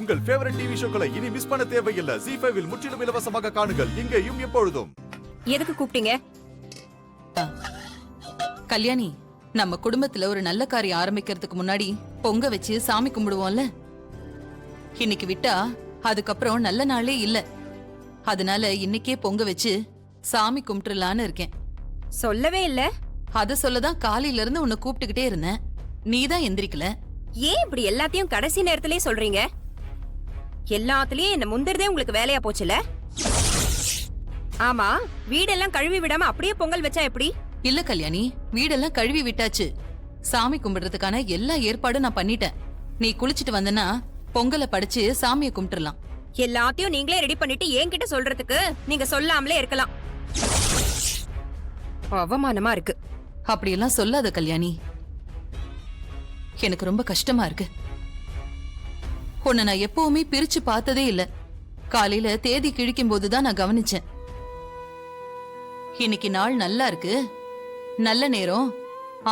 உங்கள் favourite TV ஷோக்களை இனி miss பண்ண தேவையில்லை. ZEE5 இல் முற்றிலும் இலவசமாக காணுங்கள். இங்கேயும் எப்பொழுதும். எதுக்கு கூப்பிட்டீங்க? கல்யாணி, நம்ம குடும்பத்துல ஒரு நல்ல காரியம் ஆரம்பிக்கிறதுக்கு முன்னாடி பொங்க வச்சு சாமி கும்பிடுவோம்ல. இன்னைக்கு விட்டா அதுக்கப்புறம் நல்ல நாளே இல்ல. அதனால இன்னைக்கே பொங்க வச்சு சாமி கும்பிட்டுலான்னு இருக்கேன். சொல்லவே இல்ல. அத சொல்லதான் காலையில இருந்து உன்னை கூப்பிட்டுக்கிட்டே இருந்தேன். நீதான் எந்திரிக்கல. ஏன் இப்படி எல்லாத்தையும் கடைசி நேரத்திலே சொல்றீங்க? எல்லாத்துலயும் என்ன முந்திரதே உங்களுக்கு வேலையா போச்சுல? ஆமா, வீடெல்லாம் கழுவி விடாம அப்படியே பொங்கல் வச்சா எப்படி? இல்ல கல்யாணி, வீடெல்லாம் கழுவி விட்டாச்சு. சாமி கும்பிடுறதுக்கான எல்லா ஏற்பாடும் நான் பண்ணிட்டேன். நீ குளிச்சிட்டு வந்தனா பொங்கலை படிச்சு சாமியை கும்பிட்டுலாம். எல்லாத்தையும் நீங்களே ரெடி பண்ணிட்டு என்கிட்ட சொல்றதுக்கு நீங்க சொல்லாமலே இருக்கலாம். அவமானமா இருக்கு. அப்படியெல்லாம் சொல்லாத கல்யாணி, எனக்கு ரொம்ப கஷ்டமா இருக்கு. உன்னை நான் எப்பவுமே பிரிச்சு பார்த்ததே இல்ல. காலையில தேதி கிழிக்கும் போதுதான் நான் கவனிச்சேன். இன்னைக்கு நாள் நல்லா இருக்கு, நல்ல நேரம்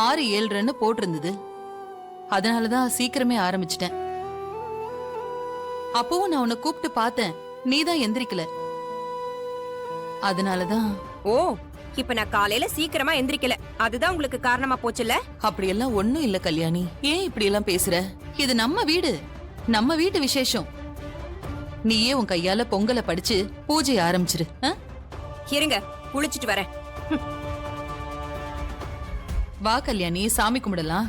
6:07 போட்டிருந்தது. அதனாலதான் சீக்கிரமே ஆரம்பிச்சிட்டேன். அப்பவும் நான் உன்னை கூப்பிட்டு பார்த்தேன், நீதான் எந்திரிக்கல. அதனாலதான். ஓ, இப்ப நான் காலையில சீக்கிரமா எந்திரிக்கல, அதுதான் உங்களுக்கு காரணமா போச்சுல? அப்படியெல்லாம் ஒண்ணும் இல்ல கல்யாணி. ஏன் இப்படி எல்லாம் பேசுற? இது நம்ம வீடு, நம்ம வீட்டு விசேஷம். நீயே உன் கையால பொங்கலை படிச்சு பூஜை ஆரம்பிச்சிரு. இருங்க, குளிச்சிட்டு வரேன். வா கல்யாணி, சாமி கும்பிடலாம்.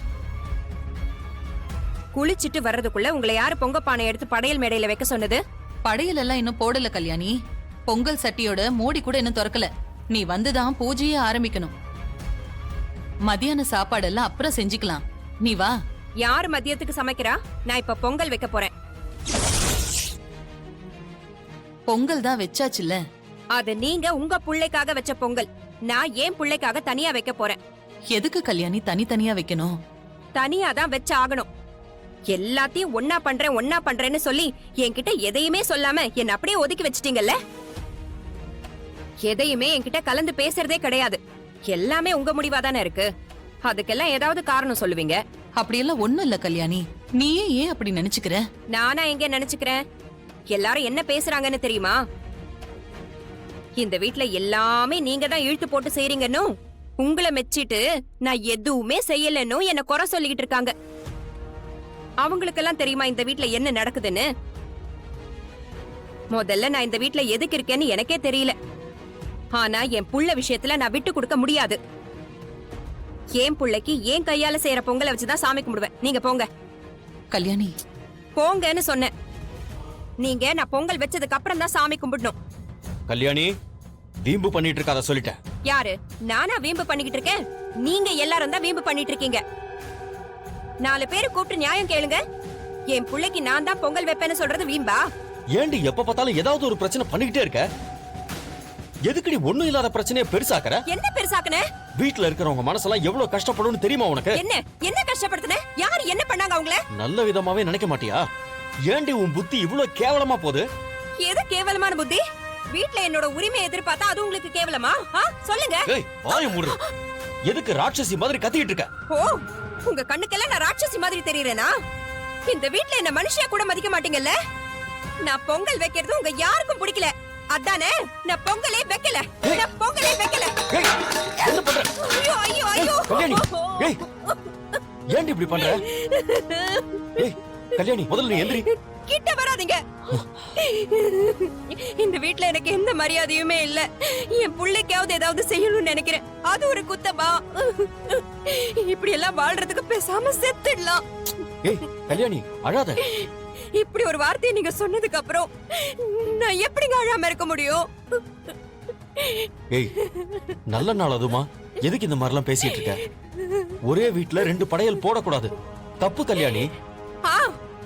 குளிச்சிட்டு வர்றதுக்குள்ள உங்களை யாரு பொங்க பானை எடுத்து படையல் மேடையில வைக்க சொன்னது? படையல் எல்லாம் இன்னும் போடல கல்யாணி. பொங்கல் சட்டியோட மூடி கூட இன்னும் திறக்கல. நீ வந்துதான் பூஜையே ஆரம்பிக்கணும். மதியான சாப்பாடெல்லாம் அப்புறம் செஞ்சுக்கலாம். நீ வா. யாரு மதியத்துக்கு சமைக்கிறா? நான் இப்ப பொங்கல் வைக்க போறேன். பொங்கல் தான் வச்சாச்சுல்ல. அது நீங்க உங்க புள்ளைக்காக வச்ச பொங்கல். நான் ஏன் புள்ளைக்காக தனியா வைக்க போறேன். எதுக்கு கல்யாணி தனித்தனியா வைக்கணும்? தனியா தான் வச்ச ஆகணும். எல்லாத்தையும் ஒன்னா பண்றேன்னு சொல்லி என்கிட்ட எதையுமே சொல்லாம என்ன அப்படியே ஒதுக்கி வச்சிட்டீங்கல்ல. எதையுமே என்கிட்ட கலந்து பேசுறதே கிடையாது. எல்லாமே உங்க முடிவா தானே இருக்கு. அதுக்கெல்லாம் ஏதாவது காரணம் சொல்லுவீங்க. அப்படியெல்லாம் ஒண்ணும் இல்ல கல்யாணி. நீயே ஏன் அப்படி நினைச்சுக்கிற? நானா எங்க நினைச்சுக்கிறேன்? எல்லாரும் என்ன பேசுறாங்கன்னு தெரியுமா? இந்த வீட்ல எல்லாமே நீங்க தான் இழுத்து போட்டு செய்றீங்கன்னு, உங்களை மெச்சிட்டு நான் எதுவுமே செய்யலன்னு என்ன குறை சொல்லிக்கிட்டு இருக்காங்க. அவங்களுக்கெல்லாம் தெரியுமா இந்த வீட்ல என்ன நடக்குதுன்னு? முதல்ல நான் இந்த வீட்ல எதுக்கு இருக்கேன்னு எனக்கே தெரியல. ஆனா என் புள்ள விஷயத்துல நான் விட்டு கொடுக்க முடியாது. என் புள்ளைக்கு ஏன் கையால செய்யற பொங்கலை வச்சுதான் சாமி கும்பிடுவேன். நீங்க போங்க கல்யாணி. போங்கன்னு சொன்னேன். நீங்க நான் பொங்கல் வச்சதுக்கு அப்புறம் தான் சாமி கும்பிடணும். கல்யாணி, வீம்பு பண்ணிட்டு இருக்காத சொல்லிட்டேன். யாரு? நானா வீம்பு பண்ணிக்கிட்டு இருக்கேன்? நீங்க எல்லாரும் தான் வீம்பு பண்ணிட்டு இருக்கீங்க. 4 பேரு கூப்பிட்டு நியாயம் கேளுங்க. என் புள்ளைக்கு நான் தான் பொங்கல் வைப்பேன்னு சொல்றது வீம்பா? ஏண்டி எப்ப பார்த்தாலும் ஏதாவது ஒரு பிரச்சனை பண்ணிக்கிட்டே இருக்க? எதுக்குடி ஒண்ணும் இல்லாத பிரச்சனையை பெருசாக்குற? என்ன பெருசாக்குன? வீட்ல இருக்கிறவங்க மனசெல்லாம் எவ்வளவு கஷ்டப்படும்னு தெரியுமா உனக்கு? என்ன கஷ்டப்படுத்துன? யாரு என்ன பண்ணாங்க அவங்கள? நல்ல விதமாவே நினைக்க மாட்டியா? ஏண்டி உன் புத்தி இவ்வளவு கேவலமா போகுது? எது கேவலமான புத்தி? வீட்ல என்னோட உரிமையை எதிர்பார்த்தா அது உங்களுக்கு கேவலமா? சொல்லுங்க. ஏய், வாயை மூடு. எதுக்கு ராட்சசி மாதிரி கத்திட்டு இருக்க? ஓ, உங்க கண்ணுக்கெல்லாம் நான் ராட்சசி மாதிரி தெரியறேனா? இந்த வீட்ல என்ன மனுஷியா கூட மதிக்க மாட்டீங்கல்ல? நான் பொங்கல் வைக்கிறது உங்க யாருக்கும் பிடிக்கல, அதானே? நான் பொங்கலே வைக்கல. நான் பொங்கலே வைக்கல. ஏய், என்ன பண்ற? ஐயோ ஐயோ ஐயோ. கல்யாணி, ஏய், ஏண்டி இப்படி பண்ற? ஏய் கல்யாணி, முதல்ல நீ எந்திரி. கிட்ட வராதீங்க. இந்த வீட்ல எனக்கு எந்த மரியாதையுமே இல்ல. என் புள்ளைக்காவது ஏதாவது செய்யணும்னு நினைக்கிறேன். அது ஒரு குத்தமா? இப்படி எல்லாம் வாழ்றதுக்கு பேசாம செத்துடலாம். ஏய் கல்யாணி, அழாத. இப்படி ஒரு வார்த்தையை நீங்க சொன்னதுக்கு அப்புறம் நான் எப்படிங்க அழாம இருக்க முடியும்? ஏய், நல்ல நாள் அதுமா. எதுக்கு இந்த மாதிரிலாம் பேசிட்டு இருக்க? ஒரே வீட்ல 2 படையல் போடக்கூடாது. தப்பு கல்யாணி.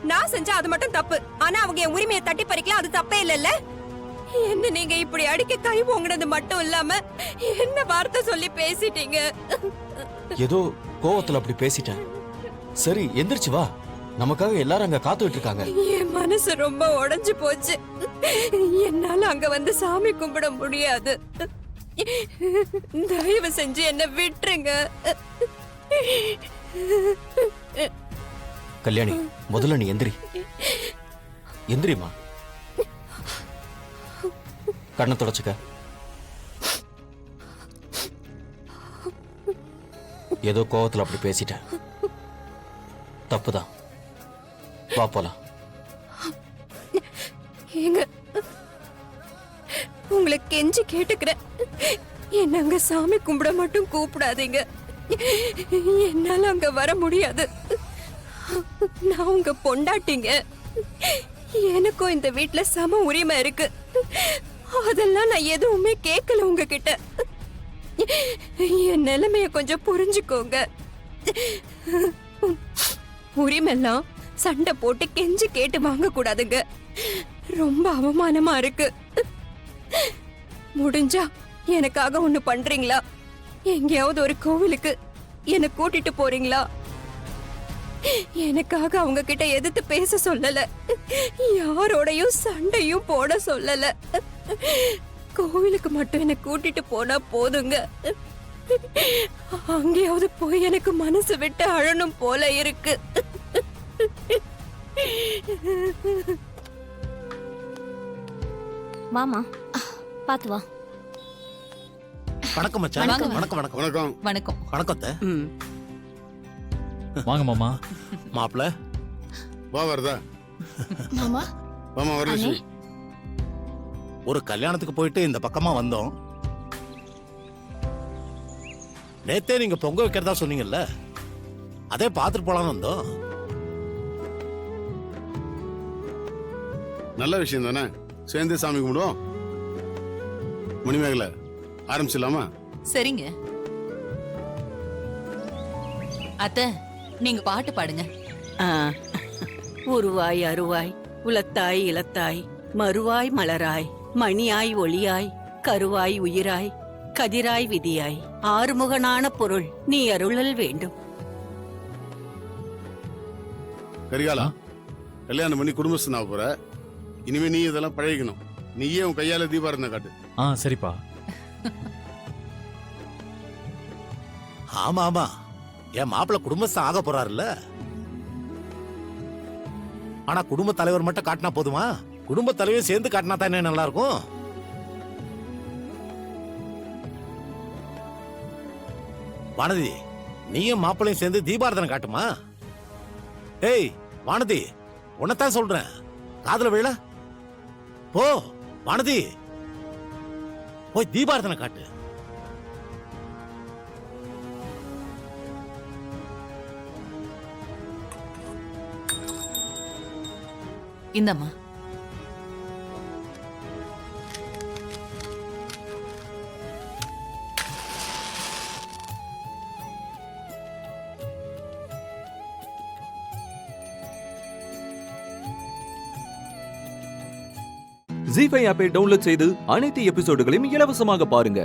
நான் செஞ்சா அது மட்டும் தப்பு. ஆனா அவங்க என் உரிமையை தட்டி பறிக்கலாம், அது தப்பே இல்லல்ல? என்ன நீங்க இப்படி அடிக்க கை ஓங்கினது மட்டும் இல்லாம என்ன வார்த்தை சொல்லி பேசிட்டீங்க. ஏதோ கோவத்துல அப்படி பேசிட்டேன். சரி, எந்திரிச்சு வா. நமக்காக எல்லாரும் அங்க காத்துட்டு இருக்காங்க. என் மனசு ரொம்ப உடைஞ்சு போச்சு. என்னால அங்க வந்து சாமி கும்பிட முடியாது. தயவு செஞ்சு என்ன விட்டுருங்க. கல்யாணி, முதல்ல நீ எந்திரி. எந்திரிமா, கண்ணை தொடச்சுக்க. ஏதோ கோவத்துல அப்படி பேசிட்டேன், தப்புதான். வா போலாம். ஏங்க, உங்களை கெஞ்சி கேட்டுக்கிறேன், என்ன அங்க சாமி கும்பிட மட்டும் கூப்பிடாதீங்க. என்னால அங்க வர முடியாது. நான் உங்க பொண்டாட்டிங்க. எனக்கும் இந்த வீட்ல சம உரிமை இருக்கு. அதெல்லாம் நான் எதுவுமே கேட்கல உங்ககிட்ட. என் நிலைமைய கொஞ்சம் புரிஞ்சுக்கோங்க. உரிமெல்லாம் சண்டை போட்டு கெஞ்சி கேட்டு வாங்க கூடாதுங்க. ரொம்ப அவமானமா இருக்கு. முடிஞ்சா எனக்காக ஒண்ணு பண்றீங்களா? எங்கேயாவது ஒரு கோவிலுக்கு என்ன கூட்டிட்டு போறீங்களா? எனக்காக அவங்க கிட்ட எதிர்த்து பேச சொல்லல, யாரோடையும் சண்டையும் போட சொல்லல. கோவிலுக்கு மட்டும் என்ன கூட்டிட்டு போனா போதுங்க. அங்கேயாவது போய் எனக்கு மனசு விட்டு அழணும் போல இருக்கு. வாமா, பாத்து வா. வணக்கம் மச்சான். வாங்க. வணக்கம் வணக்கம் வணக்கம் வணக்கம். வணக்கம் அத்தை. வாங்க மாமா. மாப்பிள வா வரதா. மாமா, வாமா வரலட்சுமி. ஒரு கல்யாணத்துக்கு போயிட்டு இந்த பக்கமா வந்தோம். நேத்தே நீங்க பொங்க வைக்கிறதா சொன்னீங்கல்ல, அதே பாத்துட்டு போலான்னு வந்தோம். நல்ல விஷயம் தானே, சேர்ந்து சாமி கும்பிடுவோம். மணிமேகலை ஆரம்பிச்சிடலாமா? சரிங்க அத்தை, நீங்க பாட்டு பாடுங்க. உருவாய் அருவாய் உலத்தாய் இலத்தாய் மறுவாய் மலராய் மணியாய் ஒளியாய் கருவாய் உயிராய் கதிராய் விதியாய் ஆறுமுகனான பொருள் நீ அருளல் வேண்டும். கரிகாலா, கல்யாணம் பண்ணி குடும்பஸ்தனாக போற. இனிமே நீ இதெல்லாம் பழகிக்கணும். நீயே உன் கையால தீபாரதனை காட்டு. சரிப்பா. ஆமா ஆமா, என் மாப்பிள குடும்பஸ்தான் ஆக போறாருல்ல. ஆனா குடும்ப தலைவர் மட்டும் காட்டினா போதுமா? குடும்ப தலைவர் சேர்ந்து காட்டினா தானே நல்லா இருக்கும். வானதி, நீயும் மாப்பிளையும் சேர்ந்து தீபாரதனை காட்டுமா? ஏய் வானதி, உன்னதான் சொல்றேன், காதுல விழ. போ வானதி, போய் தீபாரதனை காட்டு. இந்தம்மா. ஜீ5 ஆப்பை டவுன்லோட் செய்து அனைத்து எபிசோடுகளையும் இலவசமாக பாருங்க.